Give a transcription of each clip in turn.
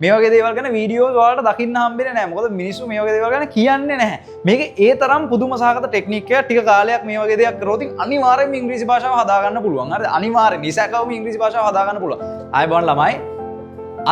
මේ වගේ දේවල් ගැන වීඩියෝ වලට දකින්න හම්බෙන්නේ නැහැ. මොකද මිනිස්සු මේ වගේ දේවල් ගැන කියන්නේ නැහැ. මේක ඒ තරම් පුදුම සහගත ටෙක්නික් එකක්. ටික කාලයක් මේ වගේ දෙයක් කරොත් අනිවාර්යෙන්ම ඉංග්‍රීසි භාෂාව හදා ගන්න පුළුවන්. හරිද? අනිවාර්යෙන් නිසකවම ඉංග්‍රීසි භාෂාව හදා ගන්න පුළුවන්. ආයි බලන්න ළමයි.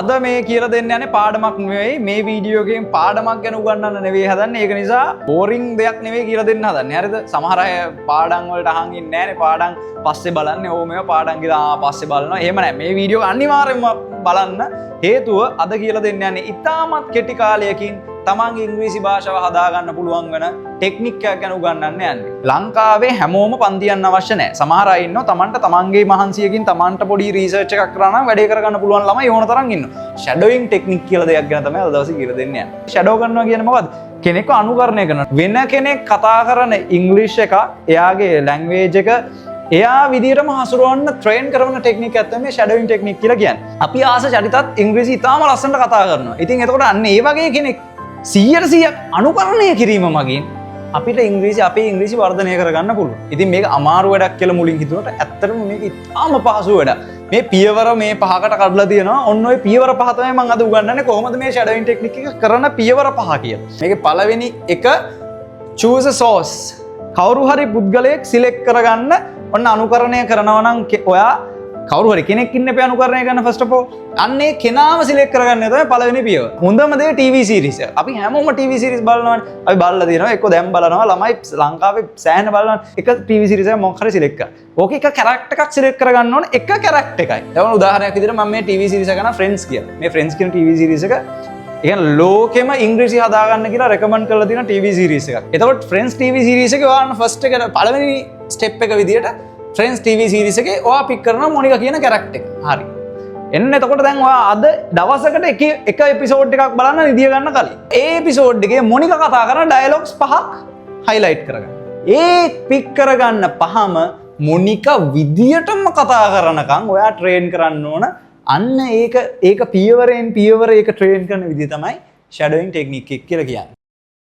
අද මේ කියලා දෙන්න යන්නේ පාඩමක් නෙවෙයි. මේ වීඩියෝ එකෙන් පාඩමක් ගැන උගන්වන්න නෙවෙයි හදන්නේ. ඒක නිසා බෝරින් දෙයක් නෙවෙයි කියලා දෙන්න හදන්නේ. හරිද? සමහර අය පාඩම් වලට අහන් ඉන්නේ නැහනේ. පාඩම් පස්සේ බලන්නේ. ඕ මේවා පාඩම් කියලා පස්සේ බලනවා. එහෙම නැහැ. මේ වීඩියෝ අනිවාර්යෙන්ම බලන්න. හේතුව අද කියලා දෙන්න යන්නේ ඉතාමත් කෙටි කාලයකින් තමන්ගේ ඉංග්‍රීසි භාෂාව හදා ගන්න පුළුවන් වෙන ටෙක්නික් එකක් ගැන උගන්වන්න යන්නේ. ලංකාවේ හැමෝම පන්ති යන්න අවශ්‍ය නැහැ. සමහර අය ඉන්නවා තමන්ට තමන්ගේ මහන්සියකින් තමන්ට පොඩි රිසර්ච් එකක් කරලා නම් වැඩේ කරගන්න පුළුවන් ළමයි ඕන තරම් ඉන්නවා. ෂැඩෝයින් ටෙක්නික් කියලා දෙයක් ගැන තමයි අද දවසේ කියලා දෙන්න යන්නේ. ෂැඩෝ කරනවා කියන්නේ මොකද්ද? කෙනෙක්ව අනුකරණය කරනවා. වෙන කෙනෙක් කතා කරන ඉංග්‍රීසි එක එයාගේ ලැන්ග්වේජ් එක එයා විදිහටම හසුරවන්න ට්‍රේන් කරන ටෙක්නික් එකක් තමයි ෂැඩෝයින් ටෙක්නික් කියලා කියන්නේ. අපි ආස චරිතත් ඉංග්‍රීසි ඉතාම ලස්සනට කතා කරනවා. ඉතින් එතකොට අන්න ඒ වගේ කෙනෙක් 100% අනුකරණය කිරීම මගින් අපිට අපේ ඉංග්‍රීසි වර්ධනය කරගන්න පුළුවන්. ඉතින් මේක අමාරු වැඩක් කියලා මුලින් හිතුවට ඇත්තටම මේක ඉතාම පහසු වැඩක්. මේ පියවර මේ පහකට කඩලා තියෙනවා. ඔන්න ඔය පියවර පහ තමයි මම අද උගන්වන්නේ කොහොමද මේ ෂැඩෝයින් ටෙක්නික් එක කරන පියවර පහ කියලා. මේකේ පළවෙනි එක choose a source. කවුරු හරි පුද්ගලයෙක් සිලෙක්ට් කරගන්න ඔන්න අනුකරණය කරනවා නම් ඔයා කවුරු හරි කෙනෙක් ඉන්න එපේ අනුකරණය කරන්න ෆස්ට් ඔෆ් ඕල්. අන්නේ කෙනාම සිලෙක්ට් කරගන්න තමයි පළවෙනි පියවර. හොඳම දේ ටීවී සීරීස් එක. අපි හැමෝම ටීවී සීරීස් බලනවානේ. අපි බලලා තියෙනවා. එක්ක දැන් බලනවා ළමයි ලංකාවේ සෑහෙන බලනවා. එක ටීවී සීරීස් එකක් මොකක් හරි සිලෙක්ට් කරා. ඕකේ එක කැරක්ටර් එකක් සිලෙක්ට් කරගන්න ඕනේ. එක කැරක්ටර් එකයි. දැන් උදාහරණයක් විදිහට මම මේ ටීවී සීරීස් එක ගන්න ෆ්‍රෙන්ඩ්ස් කියලා. මේ ෆ්‍රෙන්ඩ්ස් කියන ටීවී සීරීස් එක කියන්නේ ලෝකෙම ඉංග්‍රීසි හදාගන්න කියලා රෙකමන්ඩ් කරලා තියෙන ටීවී සීරීස් එකක්. එතකොට ෆ්‍රෙන්ඩ්ස් ටීවී සීරීස් එකේ ඔයාලා ෆස්ට් එක පළවෙනි ස්ටෙප් එක විදිහට ෆ්‍රෙන්ඩ්ස් ටීවී සීරීස් එකේ ඔයා පික් කරනවා මොනිකා කියන කැරක්ටර් එක. හරි. එන්න එතකොට දැන් ඔයා අද දවසකට එක එපිසෝඩ් එකක් බලන්න නිදිය ගන්න කලින් ඒ එපිසෝඩ් එකේ මොනිකා කතා කරන ඩයලොග්ස් පහක් හයිලයිට් කරගන්න. ඒ පික් කරගන්න පහම මොනිකා විදියටම කතා කරනකම් ඔයා ට්‍රේන් කරන්න ඕන. අන්න ඒක පියවරෙන් පියවර ඒක ට්‍රේන් කරන විදිය තමයි ෂැඩෝයින් ටෙක්නික් එක කියලා කියන්නේ.